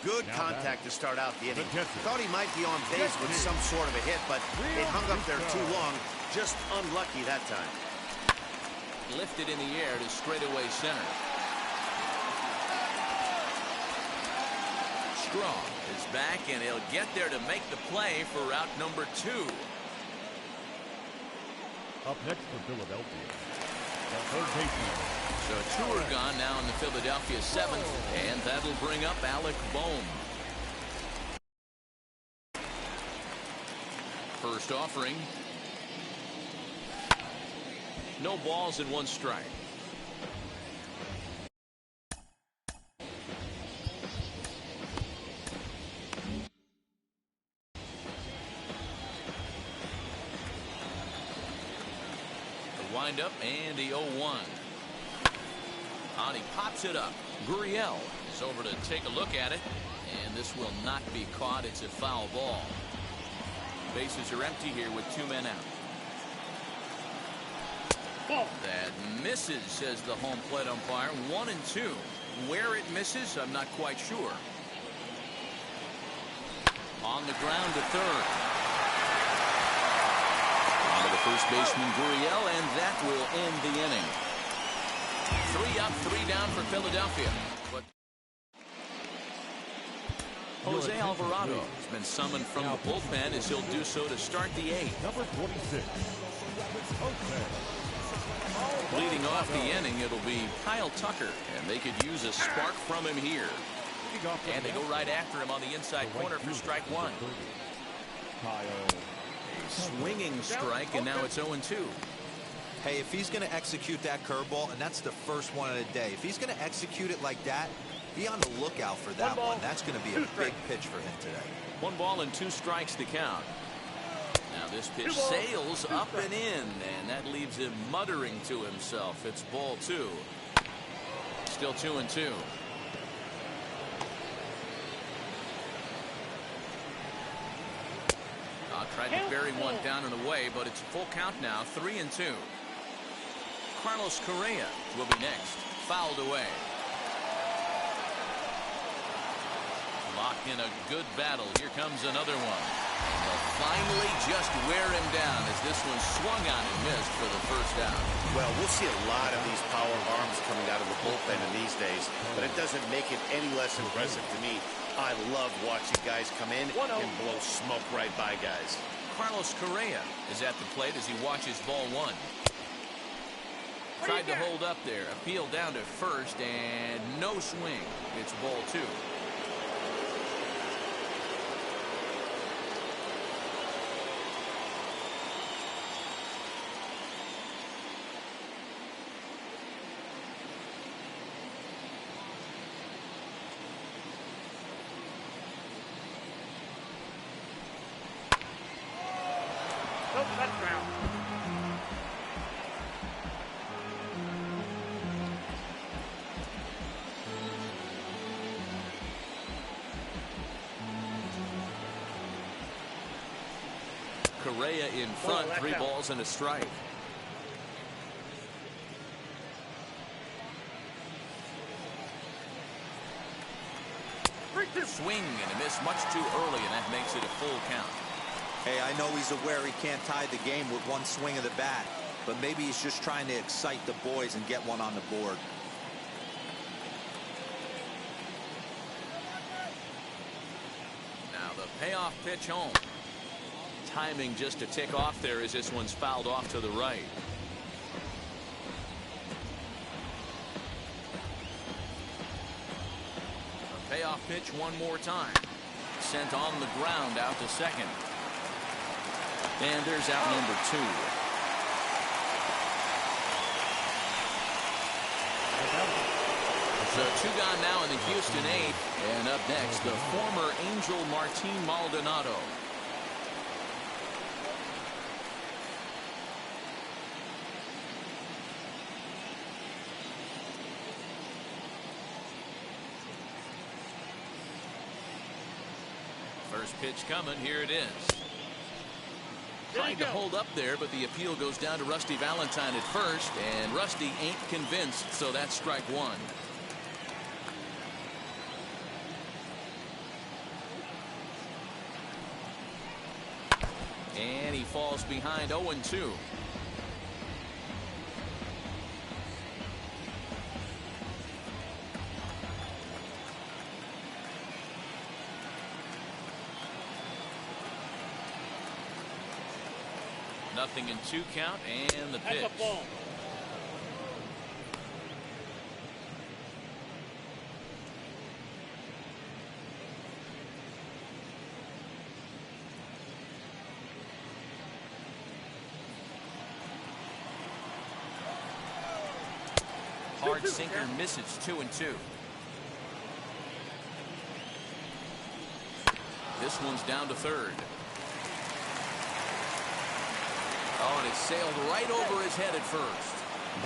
Good contact to start out the inning. Thought he might be on base with some sort of a hit, but it hung up there too long. Just unlucky that time. Lifted in the air to straightaway center. Strong is back, and he'll get there to make the play for route number 2. Up next for Philadelphia, the third baseman. So 2 are gone now in the Philadelphia 7th, and that'll bring up Alec Bohm. First offering. No balls and 1 strike. The windup and the 0-1. He pops it up. Gurriel is over to take a look at it, and this will not be caught. It's a foul ball. Bases are empty here with 2 men out. That misses, says the home plate umpire. 1-2. Where it misses, I'm not quite sure. On the ground to third. On to the first baseman, Gurriel, and that will end the inning. 3 up, 3 down for Philadelphia. But Jose Alvarado has been summoned from the bullpen as he'll do so to start the 8th. Number 46. Okay. Leading off the inning, it'll be Kyle Tucker, and they could use a spark from him here. And they go right after him on the inside corner for strike one. A swinging strike, and now it's 0-2. Hey, if he's going to execute that curveball, and that's the first one of the day, if he's going to execute it like that, be on the lookout for that one. That's going to be a big pitch for him today. 1 ball and 2 strikes to count. Now this pitch sails up and in, and that leaves him muttering to himself. It's ball 2. Still 2-2. Tried to bury one down and away, but it's full count now. 3-2. Carlos Correa will be next. Fouled away. Lock in a good battle. Here comes another one. And they'll finally just wear him down as this one swung on and missed for the first out. Well, we'll see a lot of these power arms coming out of the bullpen in these days, but it doesn't make it any less impressive to me. I love watching guys come in and blow smoke right by guys. Carlos Correa is at the plate as he watches ball 1. Tried to hold up there. Appeal down to first, and no swing. It's ball 2. Correa in front, 3 balls and a strike. Swing and a miss much too early, and that makes it a full count. Hey, I know he's aware he can't tie the game with one swing of the bat, but maybe he's just trying to excite the boys and get one on the board. Now the payoff pitch home. Timing just to tick off there as this one's fouled off to the right. A payoff pitch one more time. Sent on the ground out to second. And there's out number 2. So 2 gone now in the Houston 8th. And up next, the former Angel Martin Maldonado. First pitch coming. Here it is. Trying to hold up there, but the appeal goes down to Rusty Valentine at first, and Rusty ain't convinced, so that's strike 1. And he falls behind 0-2. Nothing in 2 count, and the pitch. Hard sinker misses. 2-2. This one's down to third. Oh, and it sailed right over his head at first.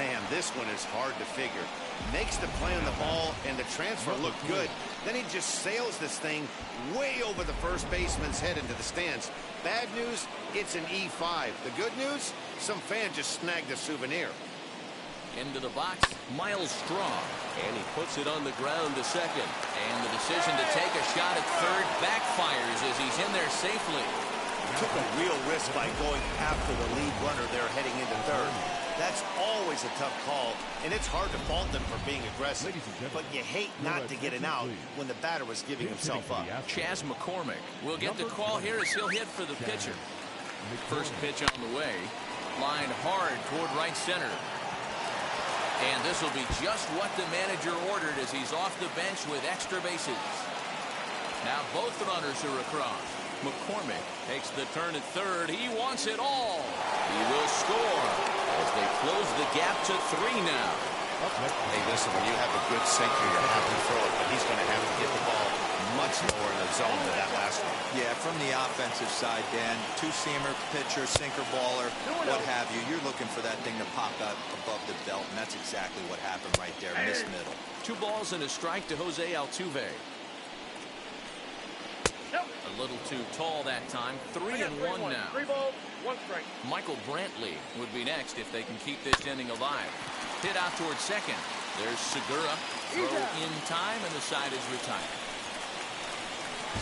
Man, this one is hard to figure. Makes the play on the ball, and the transfer looked good. Then he just sails this thing way over the first baseman's head into the stands. Bad news, it's an E5. The good news, some fan just snagged a souvenir. Into the box, Miles Straw. And he puts it on the ground to second. And the decision to take a shot at third backfires as he's in there safely. Took a real risk by going after the lead runner there heading into third. That's always a tough call, and it's hard to fault them for being aggressive. But you hate not to get an out when the batter was giving himself up. Chas McCormick will get the call here as he'll hit for the pitcher. First pitch on the way. Line hard toward right center. And this will be just what the manager ordered as he's off the bench with extra bases. Now both runners are across. McCormick takes the turn at third. He wants it all. He will score as they close the gap to 3 now. Hey, listen, when you have a good sinker, you're happy to throw it, but he's going to have to get the ball much lower in the zone than that last one. Yeah, from the offensive side, Dan, two-seamer, pitcher, sinker, baller, what have you. You're looking for that thing to pop up above the belt, and that's exactly what happened right there. Miss middle. 2 balls and a strike to Jose Altuve. A little too tall that time. 3-1 now. 3 balls, 1 strike. Michael Brantley would be next if they can keep this inning alive. Hit out towards second. There's Segura. Throw in time, and the side is retired.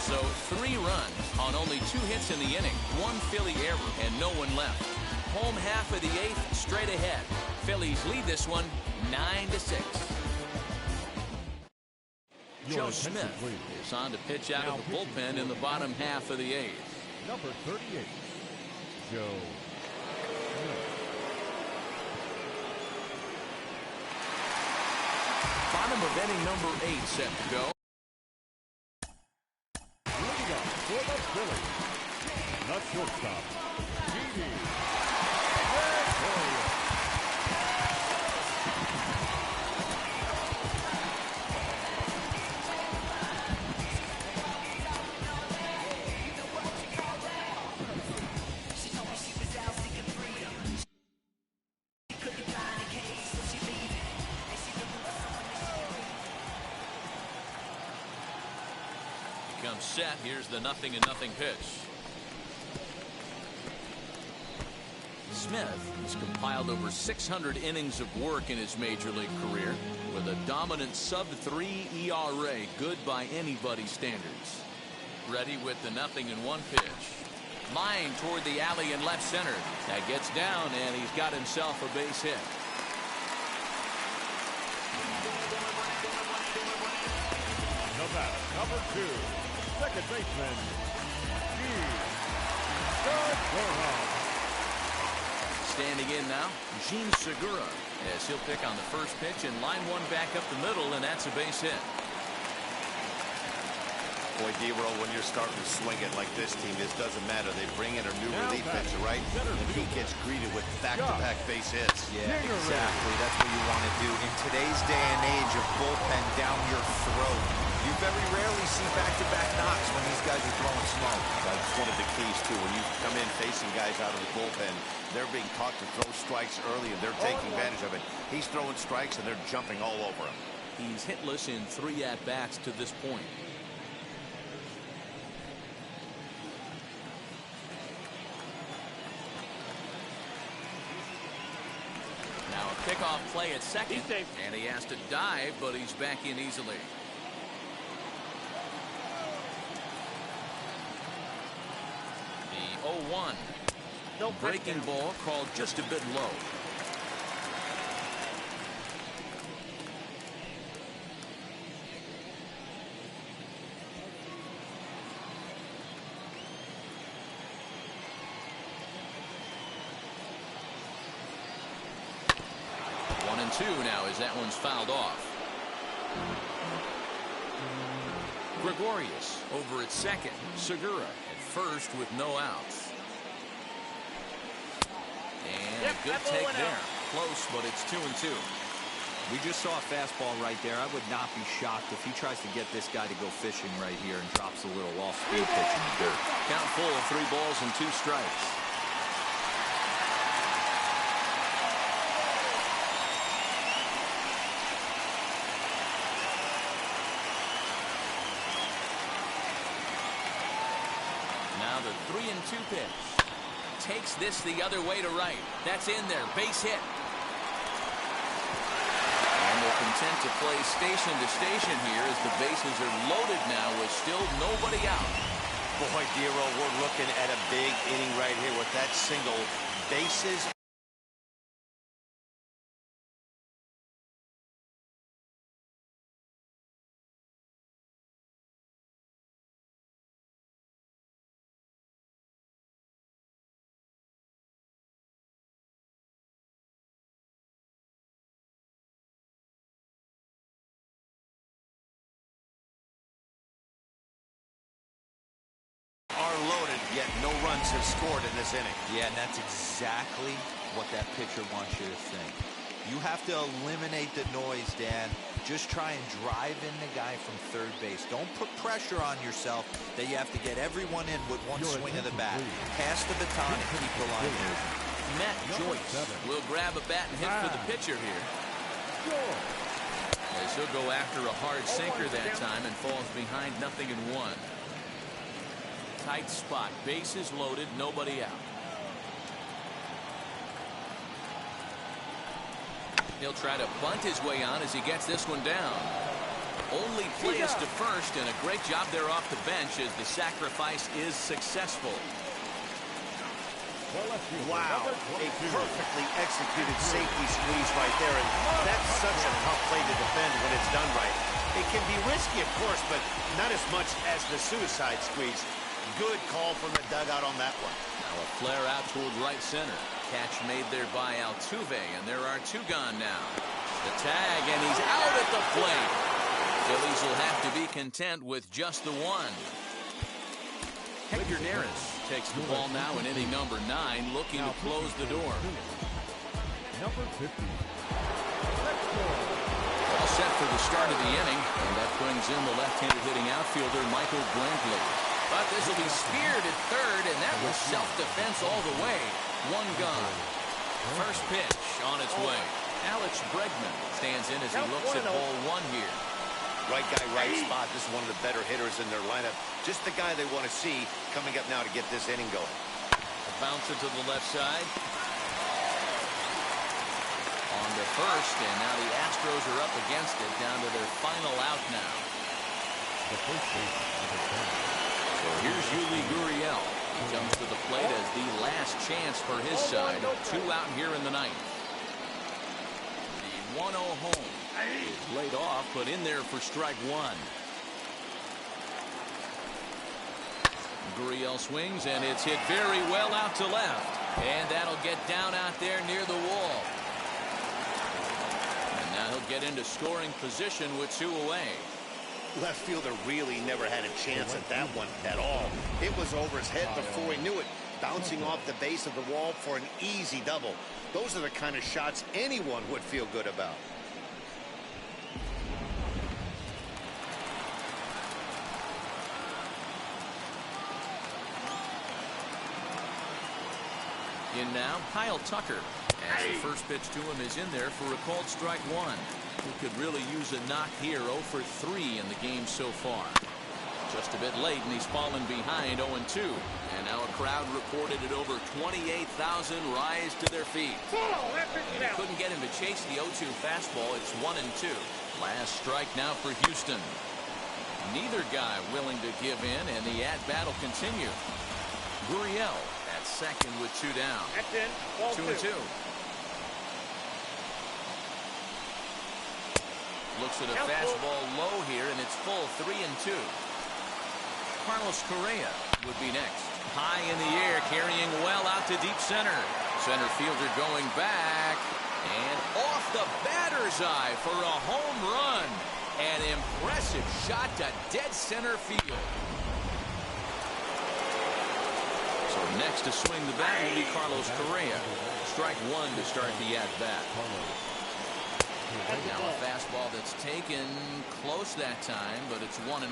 So 3 runs on only 2 hits in the inning. 1 Philly error and no one left. Home half of the 8th, straight ahead. Phillies lead this one 9-6. Joe Smith is on to pitch out of the bullpen in the bottom half of the 8th. Number 38, Joe Smith. Bottom of inning number 8 set to go. Leading up for the Phillies, the shortstop, Didi. Comes set. Here's the 0-0 pitch. Smith has compiled over 600 innings of work in his major league career with a dominant sub-3 ERA, good by anybody's standards. Ready with the 0-1 pitch. Line toward the alley in left center. That gets down, and he's got himself a base hit. The batter, number 2, second baseman, Segura. Standing in now, Gene Segura, as he'll pick on the first pitch and line 1 back up the middle, and that's a base hit. Boy, D-Roll, when you're starting to swing it like this team, this doesn't matter. They bring in a new relief pitcher, right? And he gets greeted with back-to-back base hits. Yeah, exactly. That's what you want to do. In today's day and age of bullpen down your throat, you very rarely see back-to-back knocks when these guys are throwing smoke. That's one of the keys, too. When you come in facing guys out of the bullpen, they're being taught to throw strikes early, and they're taking advantage of it. He's throwing strikes, and they're jumping all over him. He's hitless in 3 at-bats to this point. Now a pickoff play at second, and he has to dive, but he's back in easily. The 0-1. Breaking ball called just a bit low. Two now as that one's fouled off. Gregorius over at second. Segura at first with no outs. And a good take there. Close, but it's 2-2. We just saw a fastball right there. I would not be shocked if he tries to get this guy to go fishing right here and drops a little off-speed pitch in the dirt. Count full, 3 balls and 2 strikes. The 3-2 pitch. Takes this the other way to right. That's in there. Base hit. And they're content to play station to station here as the bases are loaded now with still nobody out. Boy, Dero, we're looking at a big inning right here with that single. Bases Yet no runs have scored in this inning. Yeah, and that's exactly what that pitcher wants you to think. You have to eliminate the noise, Dan. Just try and drive in the guy from third base. Don't put pressure on yourself that you have to get everyone in with one swing of the bat. Pass the baton and keep the line moving. Matt Joyce will grab a bat and hit for the pitcher here. As he'll go after a hard sinker that time and falls behind 0-1. Tight spot, bases loaded, nobody out. He'll try to bunt his way on as he gets this one down. Only plays to first, and a great job there off the bench as the sacrifice is successful. Wow, a perfectly executed safety squeeze right there, and that's such a tough play to defend when it's done right. It can be risky, of course, but not as much as the suicide squeeze. Good call from the dugout on that one. Now a flare out toward right center. Catch made there by Altuve, and there are two gone now. The tag, and he's out at the plate. Phillies will have to be content with just the one. Hector Neris takes the ball now in inning number 9, looking to close the door. Number 50. All set for the start of the inning, and that brings in the left-handed hitting outfielder Michael Brantley. But this will be speared at third, and that was self-defense all the way. One gone. First pitch on its way. Alex Bregman stands in as he looks at ball one here. Right guy, right spot. This is one of the better hitters in their lineup. Just the guy they want to see coming up now to get this inning going. Bounce it to the left side. On to first, and now the Astros are up against it, down to their final out now. The first base, number 10. So here's Yuli Gurriel. He comes to the plate as the last chance for his side. 2 out here in the ninth. The 1-0 home is laid off, but in there for strike one. Gurriel swings, and it's hit very well out to left. And that'll get down out there near the wall. And now he'll get into scoring position with 2 away. Left fielder really never had a chance at that one at all. It was over his head before he knew it, bouncing off the base of the wall for an easy double. Those are the kind of shots anyone would feel good about. In now, Kyle Tucker. As the first pitch to him is in there for a called strike one. Who could really use a knock here. 0 for 3 in the game so far. Just a bit late, and he's fallen behind 0-2. And now a crowd reported at over 28,000 rise to their feet. And he couldn't get him to chase the 0-2 fastball. It's 1-2. Last strike now for Houston. Neither guy willing to give in, and the at-bat will continue. Gurriel at second with 2 down. That's in. 2-2. Looks at a fastball low here, and it's full 3-2. Carlos Correa would be next. High in the air, carrying well out to deep center. Center fielder going back, and off the batter's eye for a home run. An impressive shot to dead center field. So next to swing the bat will be Carlos Correa. Strike one to start the at-bat. Now a fastball that's taken close that time, but it's 1-1.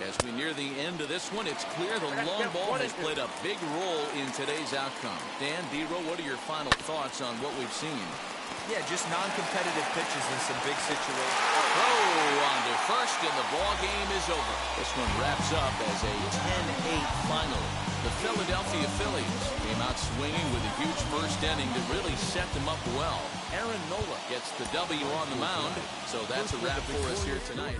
As we near the end of this one, it's clear the long ball has played a big role in today's outcome. Dan, D-Row, what are your final thoughts on what we've seen? Yeah, just non-competitive pitches in some big situations. Throw on to first, and the ball game is over. This one wraps up as a 10-8 final. The Philadelphia Phillies came out swinging with a huge first inning that really set them up well. Aaron Nola gets the W on the mound, so that's a wrap for us here tonight.